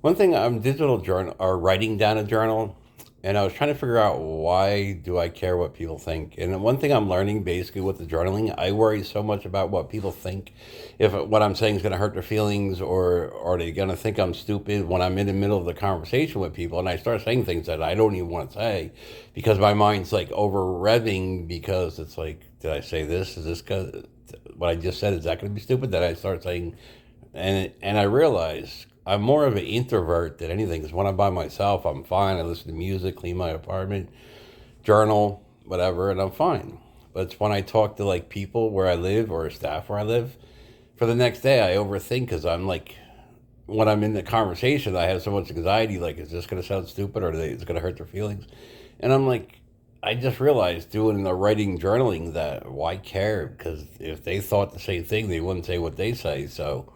One thing I'm digital journal or writing down a journal, and I was trying to figure out why do I care what people think. And one thing I'm learning basically with the journaling, I worry so much about what people think, if what I'm saying is going to hurt their feelings, or are they going to think I'm stupid when I'm in the middle of the conversation with people and I start saying things that I don't even want to say, because my mind's like over revving because it's like, did I say this? Is this what I just said? Is that going to be stupid? That I start saying, and I realize I'm more of an introvert than anything. Because when I'm by myself, I'm fine. I listen to music, clean my apartment, journal, whatever, and I'm fine. But it's when I talk to like people where I live or staff where I live, for the next day I overthink because I'm like, when I'm in the conversation, I have so much anxiety. Like, is this going to sound stupid, or is it going to hurt their feelings? And I'm like, I just realized doing the writing journaling that why care? Because if they thought the same thing, they wouldn't say what they say. So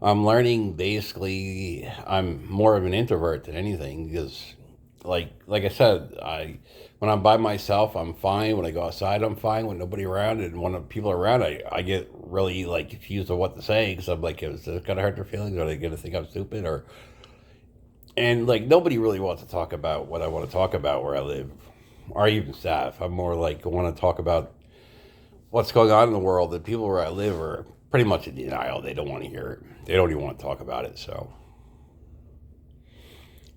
I'm learning basically I'm more of an introvert than anything because like I said, I when I'm by myself I'm fine. When I go outside I'm fine with nobody around, and when people are around I get really like confused of what to say because I'm like, is this gonna hurt their feelings? Are they gonna think I'm stupid? Or and like nobody really wants to talk about what I want to talk about where I live, or even staff. I'm more like I want to talk about what's going on in the world. The people where I live are pretty much in denial. They don't want to hear it. They don't even want to talk about it. So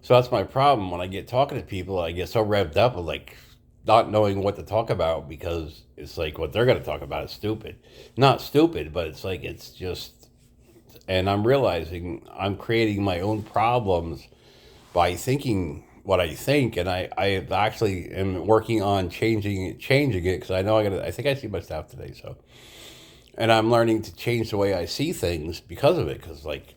that's my problem. When I get talking to people, I get so revved up with like not knowing what to talk about because it's like what they're going to talk about is stupid. Not stupid, but it's like it's just. And I'm realizing I'm creating my own problems by thinking what I think, and I actually am working on changing it because I know I think I see my staff today, so and I'm learning to change the way I see things because of it. Because like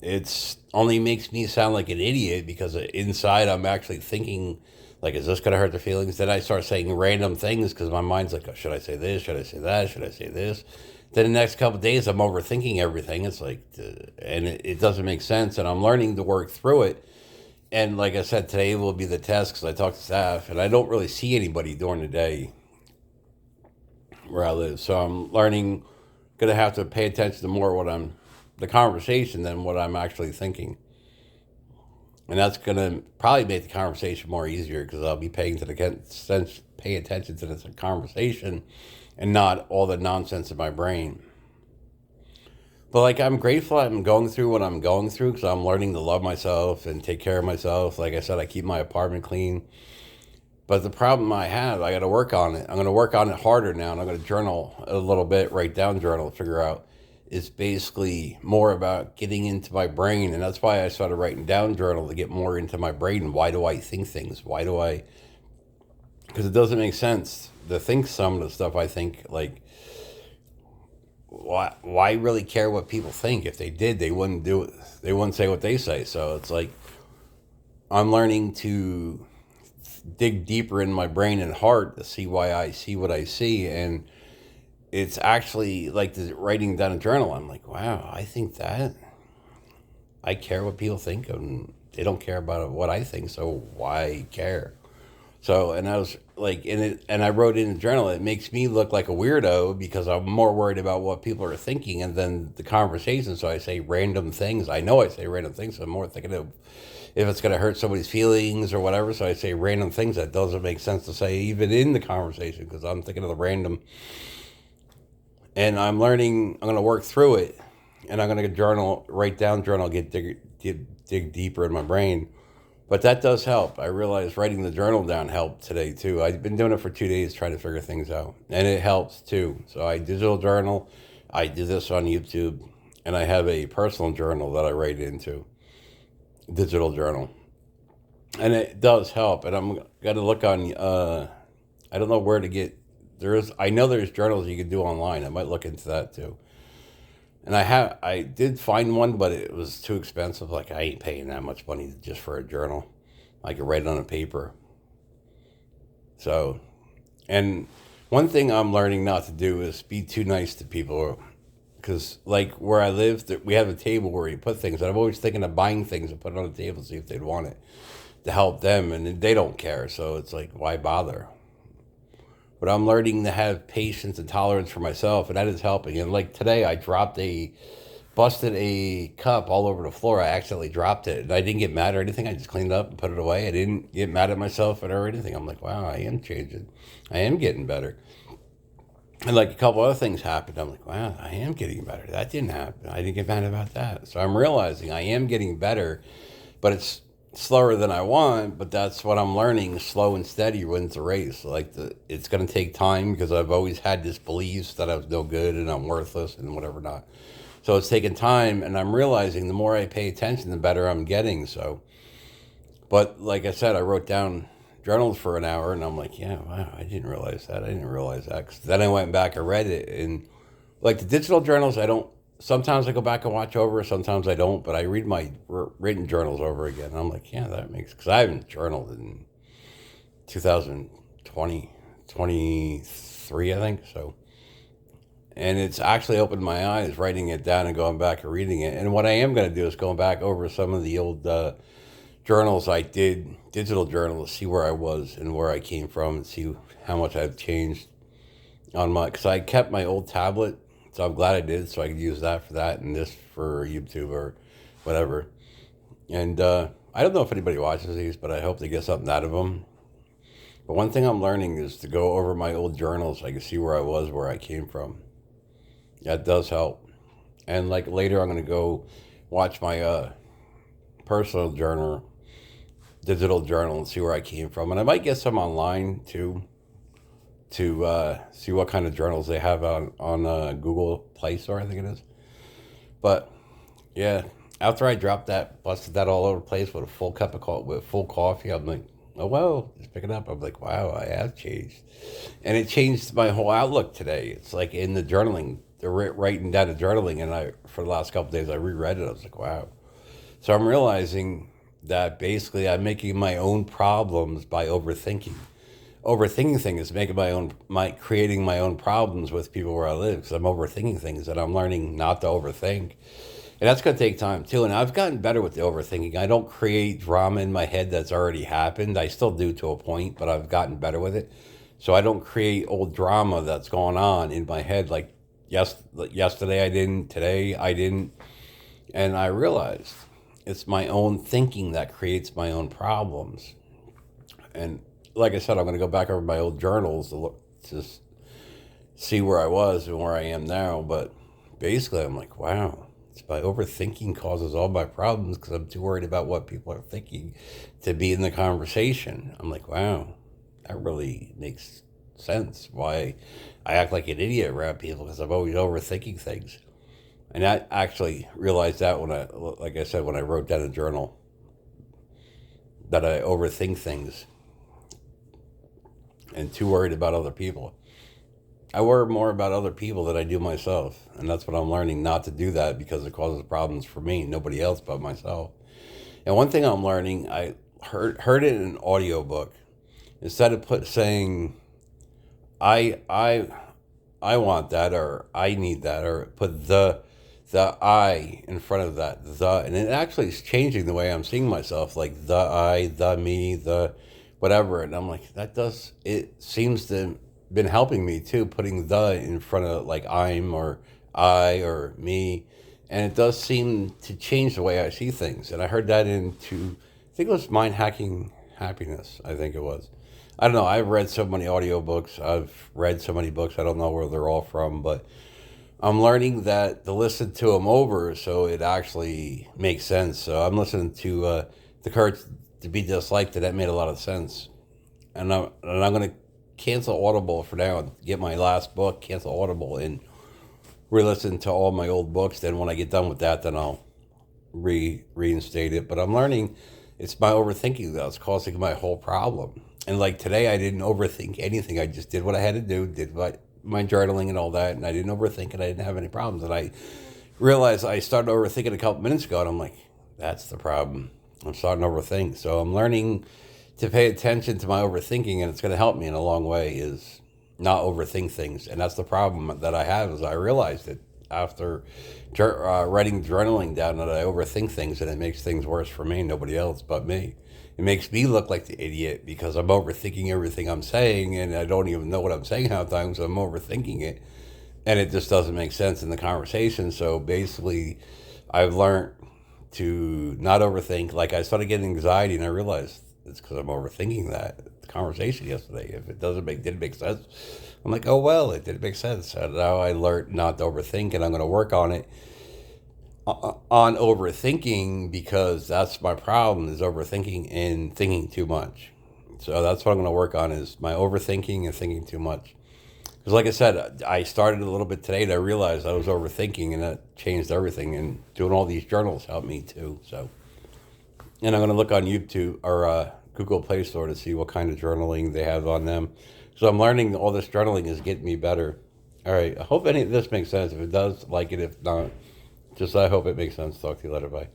it's only makes me sound like an idiot because inside I'm actually thinking like, is this gonna hurt the feelings? Then I start saying random things because my mind's like, oh, should I say this? Should I say that? Should I say this? Then the next couple of days I'm overthinking everything. It's like, and it doesn't make sense. And I'm learning to work through it. And like I said, today will be the test because I talk to staff and I don't really see anybody during the day where I live. So I'm learning, gonna have to pay attention to more what I'm, the conversation than what I'm actually thinking, and that's gonna probably make the conversation more easier because I'll be pay attention to this conversation, and not all the nonsense in my brain. But like I'm grateful I'm going through what I'm going through because I'm learning to love myself and take care of myself. Like I said, I keep my apartment clean. But the problem I have, I got to work on it. I'm going to work on it harder now, and I'm going to journal a little bit, write down journal, figure out. It's basically more about getting into my brain, and that's why I started writing down journal to get more into my brain. Why do I think things? Why do I? Because it doesn't make sense to think some of the stuff I think. Like, why really care what people think? If they did, they wouldn't do it. They wouldn't say what they say. So it's like I'm learning to dig deeper in my brain and heart to see why I see what I see. And it's actually like the writing down a journal. I'm like, wow, I think that. I care what people think, and they don't care about what I think, so why care? So, and I was like, and I wrote in the journal, it makes me look like a weirdo because I'm more worried about what people are thinking and then the conversation. So I say random things. I know I say random things. So I'm more thinking of if it's going to hurt somebody's feelings or whatever. So I say random things that doesn't make sense to say even in the conversation because I'm thinking of the random. And I'm learning, I'm going to work through it, and I'm going to journal, write down journal, dig deeper in my brain. But that does help. I realized writing the journal down helped today too. I've been doing it for 2 days trying to figure things out, and it helps too. So I digital journal. I do this on YouTube, and I have a personal journal that I write into, digital journal, and it does help. And I'm gonna look on. I don't know where to get. There is. I know there's journals you can do online. I might look into that too. And I did find one, but it was too expensive. Like I ain't paying that much money just for a journal. I could write it on a paper. So, and one thing I'm learning not to do is be too nice to people, because like where I live, we have a table where you put things. And I'm always thinking of buying things and put it on the table to see if they'd want it to help them, and they don't care. So it's like, why bother? But I'm learning to have patience and tolerance for myself, and that is helping. And like today, I dropped busted a cup all over the floor. I accidentally dropped it. And I didn't get mad or anything. I just cleaned it up and put it away. I didn't get mad at myself or anything. I'm like, wow, I am changing. I am getting better. And like a couple other things happened. I'm like, wow, I am getting better. That didn't happen. I didn't get mad about that. So I'm realizing I am getting better, but it's slower than I want. But that's what I'm learning. Slow and steady wins the race. It's going to take time because I've always had this belief that I was no good and I'm worthless and whatever not. So it's taking time, and I'm realizing the more I pay attention, the better I'm getting. So, but like I said, I wrote down journals for an hour, and I'm like, yeah, wow, I didn't realize that. I didn't realize that. 'Cause then I went back and read it, and like the digital journals, I don't. Sometimes I go back and watch over, sometimes I don't. But I read my written journals over again. And I'm like, yeah, that makes because I haven't journaled in 2020, 23, I think so. And it's actually opened my eyes writing it down and going back and reading it. And what I am going to do is going back over some of the old journals I did, digital journals, see where I was and where I came from, and see how much I've changed on my. Because I kept my old tablet, so I'm glad I did, so I could use that for that and this for YouTube or whatever. And I don't know if anybody watches these, but I hope they get something out of them. But one thing I'm learning is to go over my old journals so I can see where I was, where I came from. That does help. And like later, I'm going to go watch my personal journal, digital journal, and see where I came from. And I might get some online too, to see what kind of journals they have on Google Play Store, I think it is. But yeah, after I dropped that, busted that all over the place with a full cup of with full coffee, I'm like, oh well, just pick it up. I'm like, wow, I have changed, and it changed my whole outlook today. It's like in the journaling, the writing down the journaling, and I for the last couple of days I reread it. I was like, wow. So I'm realizing that basically I'm making my own problems by overthinking. Overthinking things is making creating my own problems with people where I live because I'm overthinking things, and I'm learning not to overthink. And that's going to take time too. And I've gotten better with the overthinking. I don't create drama in my head that's already happened. I still do to a point, but I've gotten better with it. So I don't create old drama that's going on in my head. Like yesterday I didn't, today I didn't. And I realized it's my own thinking that creates my own problems. And like I said, I'm going to go back over my old journals to see where I was and where I am now. But basically I'm like, wow. My overthinking causes all my problems because I'm too worried about what people are thinking to be in the conversation. I'm like, wow, that really makes sense. Why I act like an idiot around people because I'm always overthinking things. And I actually realized that like I said, when I wrote down a journal, that I overthink things and too worried about other people. I worry more about other people than I do myself. And that's what I'm learning, not to do that because it causes problems for me, nobody else but myself. And one thing I'm learning, I heard it in an audiobook. Instead of saying, I want that, or I need that, or put the I in front of that, and it actually is changing the way I'm seeing myself, like the I, the me, the whatever. And I'm like, it seems to been helping me too, putting the in front of like I'm or I or me, and it does seem to change the way I see things. And I heard that I think it was Mind Hacking Happiness, I think it was. I don't know, I've read so many audiobooks, I've read so many books, I don't know where they're all from, but I'm learning that to listen to them over so it actually makes sense. So I'm listening to The Courage to Be Disliked, and that made a lot of sense. And I'm going to cancel Audible for now and get my last book, cancel Audible, and re-listen to all my old books. Then when I get done with that, then I'll reinstate it. But I'm learning it's my overthinking that's causing my whole problem. And like today, I didn't overthink anything. I just did what I had to do, did my journaling and all that, and I didn't overthink it. I didn't have any problems. And I realized I started overthinking a couple minutes ago, and I'm like, that's the problem. I'm starting to overthink. So I'm learning to pay attention to my overthinking, and it's going to help me in a long way, is not overthink things. And that's the problem that I have, is I realized it after writing journaling down that I overthink things, and it makes things worse for me, nobody else but me. It makes me look like the idiot because I'm overthinking everything I'm saying, and I don't even know what I'm saying half the time, so I'm overthinking it. and it just doesn't make sense in the conversation. So basically, I've learned to not overthink. Like I started getting anxiety, and I realized it's because I'm overthinking that conversation yesterday. If it didn't make sense, I'm like, oh well, it didn't make sense. And now I learned not to overthink, and I'm going to work on it on overthinking because that's my problem is overthinking and thinking too much. So that's what I'm going to work on is my overthinking and thinking too much. Because like I said, I started a little bit today and I realized I was overthinking and that changed everything. And doing all these journals helped me too. So, and I'm going to look on YouTube or Google Play Store to see what kind of journaling they have on them. So I'm learning all this journaling is getting me better. All right. I hope any of this makes sense. If it does, like it. If not, just I hope it makes sense. Talk to you later. Bye.